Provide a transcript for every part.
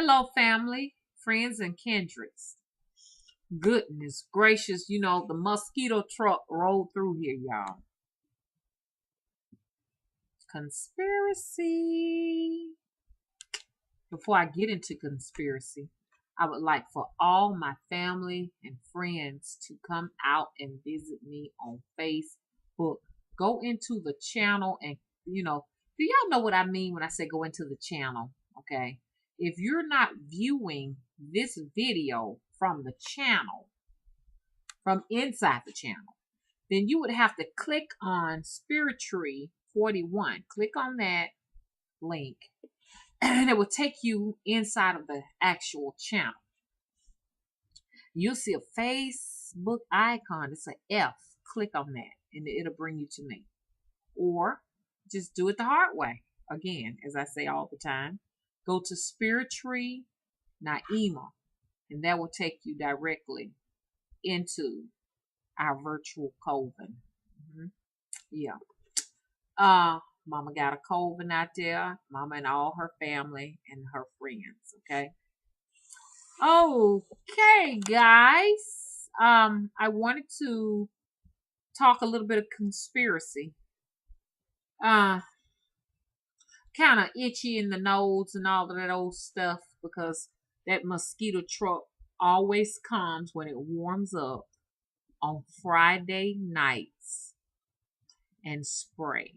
Hello, family, friends, and kindreds. Goodness gracious, the mosquito truck rolled through here, y'all. Conspiracy. Before I get into conspiracy, I would like for all my family and friends to come out and visit me on Facebook. Go into the channel and, do y'all know what I mean when I say go into the channel? Okay. If you're not viewing this video from the channel, from inside the channel, then you would have to click on Spirit Tree 41. Click on that link and it will take you inside of the actual channel. You'll see a Facebook icon. It's an F. Click on that and it'll bring you to me. Or just do it the hard way. Again, as I say all the time, go to Spirit Tree Naima and that will take you directly into our virtual coven. Yeah. Mama got a coven out there. Mama and all her family and her friends. Okay. Okay, guys. I wanted to talk a little bit of conspiracy. Kind of itchy in the nose and all of that old stuff because that mosquito truck always comes when it warms up on Friday nights and spray.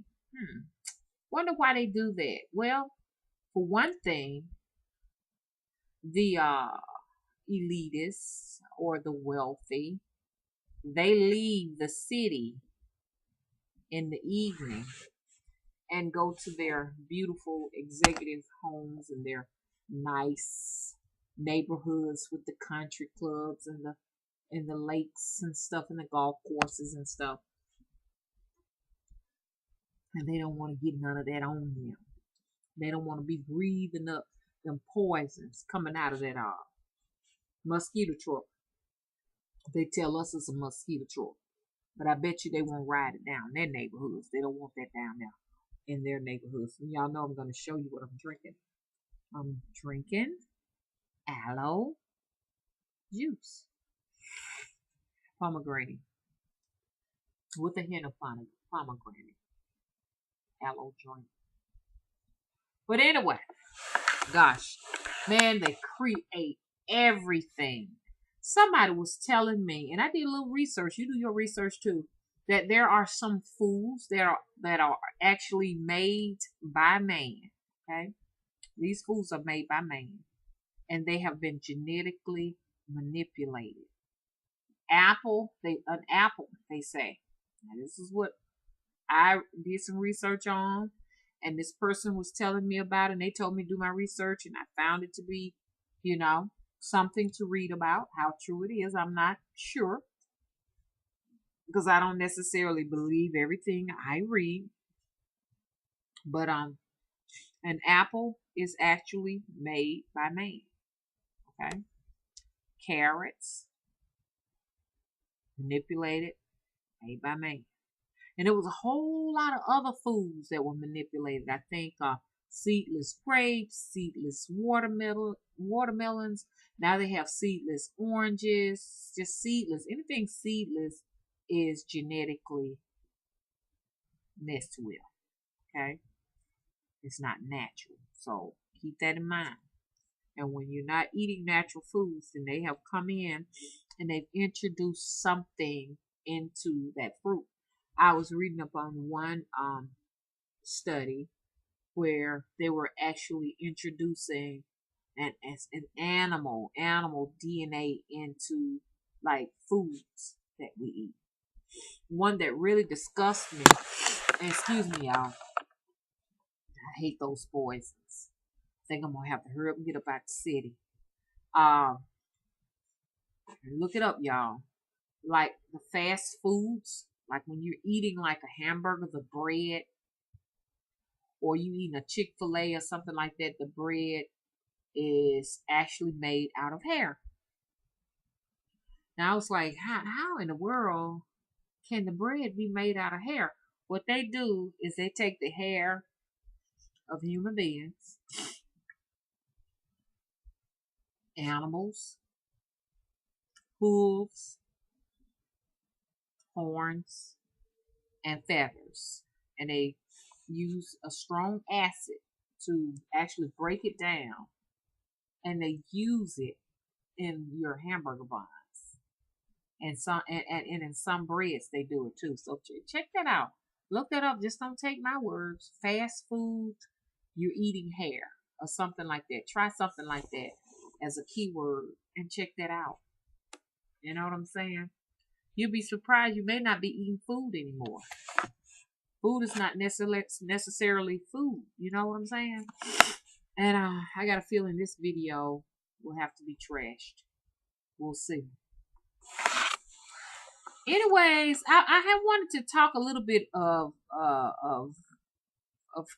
Wonder why they do that. Well, for one thing, the elitists or the wealthy, they leave the city in the evening and go to their beautiful executive homes and their nice neighborhoods with the country clubs and the lakes and stuff and the golf courses and stuff. And they don't want to get none of that on them. They don't want to be breathing up them poisons coming out of that mosquito truck. They tell us it's a mosquito truck. But I bet you they won't ride it down their neighborhoods. They don't want that down there in their neighborhoods. And y'all know I'm going to show you what I'm drinking. I'm drinking aloe juice. Pomegranate. With a hint of pomegranate. Aloe drink. But anyway, gosh, man, they create everything. Somebody was telling me, and I did a little research. You do your research too. That there are some foods that are actually made by man. Okay, these foods are made by man, and they have been genetically manipulated. An apple, they say. Now, this is what I did some research on, and this person was telling me about it, and they told me to do my research, and I found it to be, something to read about. How true it is, I'm not sure, because I don't necessarily believe everything I read. But an apple is actually made by man. Okay, carrots manipulated, made by man. And there was a whole lot of other foods that were manipulated. I think seedless grapes, seedless watermelons. Now they have seedless oranges, just seedless. Anything seedless is genetically messed with. Okay? It's not natural. So keep that in mind. And when you're not eating natural foods, then they have come in and they've introduced something into that fruit. I was reading up on one study where they were actually introducing an animal DNA into like foods that we eat. One that really disgusts me, and excuse me, y'all, I hate those poisons. I think I'm gonna have to hurry up and get up out the city. Look it up, y'all. Like the fast foods, like when you're eating like a hamburger, the bread, or you eating a Chick-fil-A or something like that, the bread is actually made out of hair. Now I was like, how in the world can the bread be made out of hair? What they do is they take the hair of human beings animals, hooves, horns, and feathers. And they use a strong acid to actually break it down, and they use it in your hamburger buns. And some and in some breads they do it too. So check that out. Look that up. Just don't take my words. Fast food, you're eating hair or something like that. Try something like that as a keyword and check that out. You know what I'm saying? You'll be surprised. You may not be eating food anymore. Food is not necessarily food. You know what I'm saying? And I got a feeling this video will have to be trashed. We'll see. Anyways, I have wanted to talk a little bit of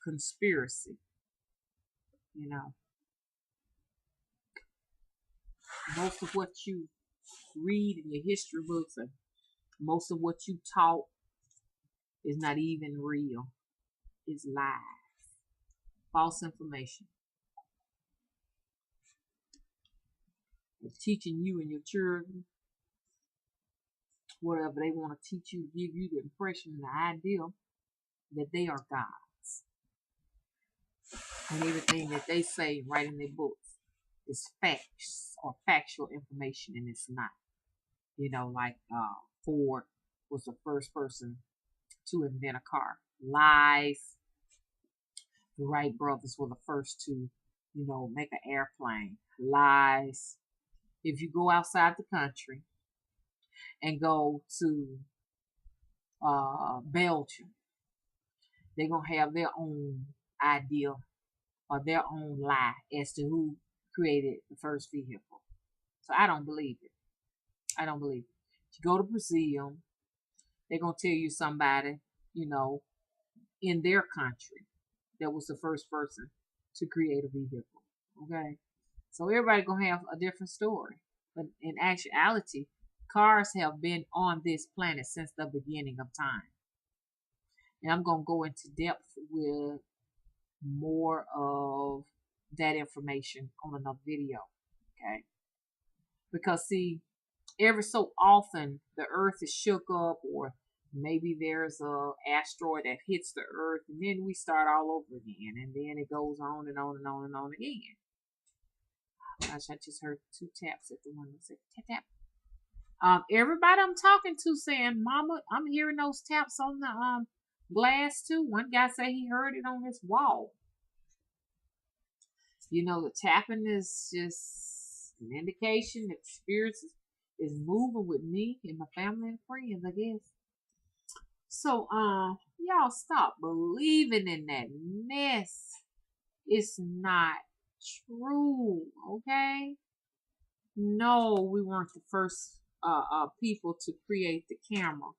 conspiracy. You know, most of what you read in your history books and most of what you taught is not even real. It's lies, false information. It's teaching you and your children whatever they want to teach you, give you the impression, the idea that they are gods. And everything that they say right in their books is facts or factual information, and it's not. You know, like Ford was the first person to invent a car. Lies. The Wright brothers were the first to, make an airplane. Lies. If you go outside the country and go to Belgium, they're going to have their own idea or their own lie as to who created the first vehicle. So I don't believe it. I don't believe it. If you go to Brazil, they're going to tell you somebody, in their country that was the first person to create a vehicle. Okay? So everybody going to have a different story. But in actuality, cars have been on this planet since the beginning of time. And I'm going to go into depth with more of that information on another video. Okay? Because, see, every so often the earth is shook up, or maybe there's a asteroid that hits the earth, and then we start all over again, and then it goes on and on and on and on again. Gosh, I just heard 2 taps at the one that said tap tap. Everybody I'm talking to saying, "Mama, I'm hearing those taps on the glass too." One guy said he heard it on his wall. The tapping is just an indication that spirits is moving with me and my family and friends, I guess. So, y'all stop believing in that mess. It's not true, okay? No, we weren't the first people to create the camera.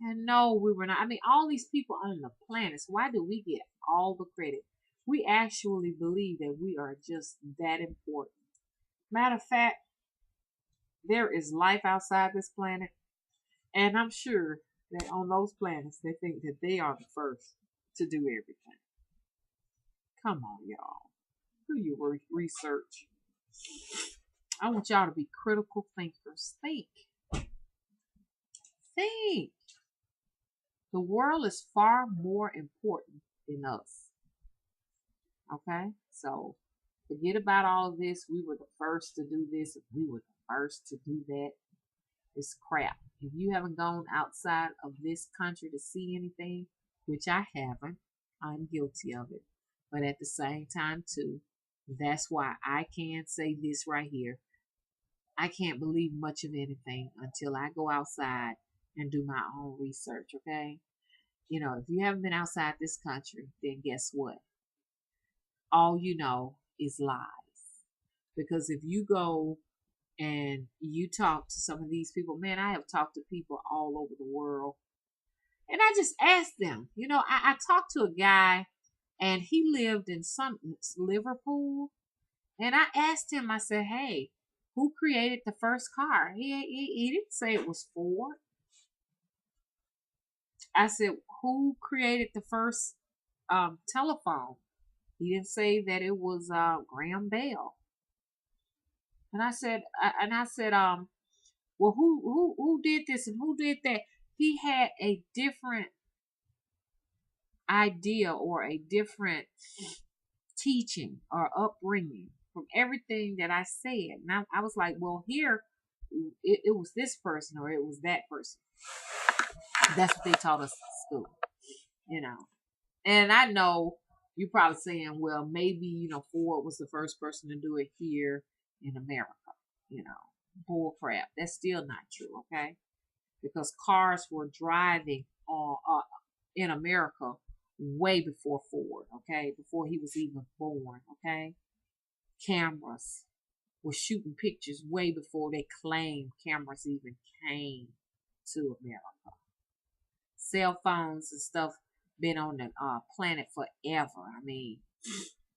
And no, we were not. I mean, all these people on the planets, why do we get all the credit? We actually believe that we are just that important. Matter of fact, there is life outside this planet, and I'm sure that on those planets, they think that they are the first to do everything. Come on, y'all. Do your research. I want y'all to be critical thinkers. Think. Think. The world is far more important than us. Okay? So, forget about all of this. We were the first to do this. We were the first to do that. It's crap. If you haven't gone outside of this country to see anything, which I haven't, I'm guilty of it. But at the same time, too, that's why I can say this right here. I can't believe much of anything until I go outside and do my own research, okay? If you haven't been outside this country, then guess what? All you know is lies. Because if you go and you talk to some of these people, man, I have talked to people all over the world. And I just asked them, I talked to a guy and he lived in Liverpool. And I asked him, I said, hey, who created the first car? He didn't say it was Ford. I said, who created the first telephone? He didn't say that it was Graham Bell. And I said, well, who did this and who did that? He had a different idea or a different teaching or upbringing from everything that I said. And I was like, well, here it was this person or it was that person. That's what they taught us in school, you know. And I know you're probably saying, well, maybe, Ford was the first person to do it here in America. You know, bull crap. That's still not true, okay? Because cars were driving in America way before Ford, okay? Before he was even born, okay? Cameras were shooting pictures way before they claimed cameras even came to America. Cell phones and stuff been on the planet forever. I mean,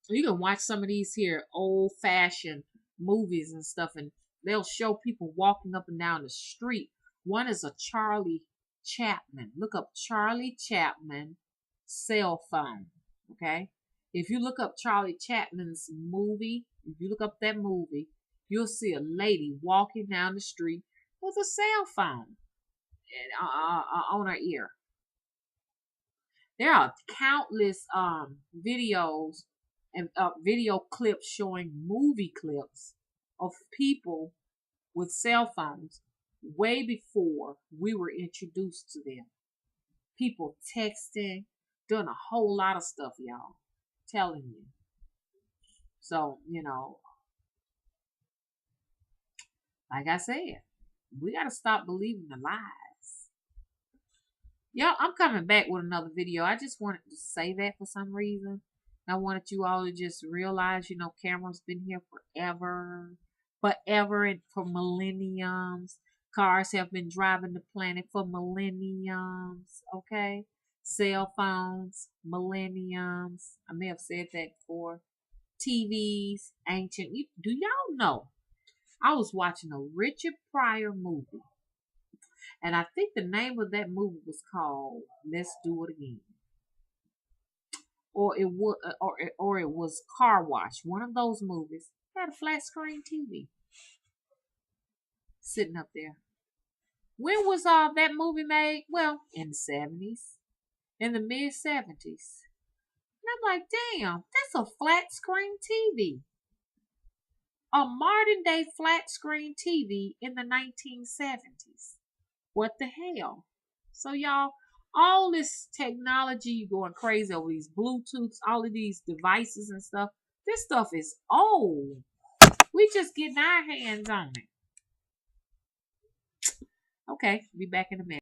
you can watch some of these here old fashioned movies and stuff, and they'll show people walking up and down the street. One is a Charlie Chaplin. Look up Charlie Chaplin cell phone. Okay. If you look up Charlie Chaplin's movie, if you look up that movie, you'll see a lady walking down the street with a cell phone on her ear. There are countless videos and video clips showing movie clips of people with cell phones way before we were introduced to them. People texting, doing a whole lot of stuff, y'all. Telling you. So, like I said, we got to stop believing the lies. Y'all, I'm coming back with another video. I just wanted to say that for some reason. I wanted you all to just realize, cameras been here forever and for millenniums. Cars have been driving the planet for millenniums, okay? Cell phones, millenniums. I may have said that before. TVs, ancient. Do y'all know? I was watching a Richard Pryor movie. And I think the name of that movie was called Let's Do It Again. Or it was Car Wash. One of those movies had a flat screen TV sitting up there. When was that movie made? Well, in the 70s, in the mid 70s. And I'm like, damn, that's a flat screen TV. A modern day flat screen TV in the 1970s. What the hell? So y'all, all this technology going crazy over these Bluetooths, all of these devices and stuff, this stuff is old. We just getting our hands on it. Okay, be back in a minute.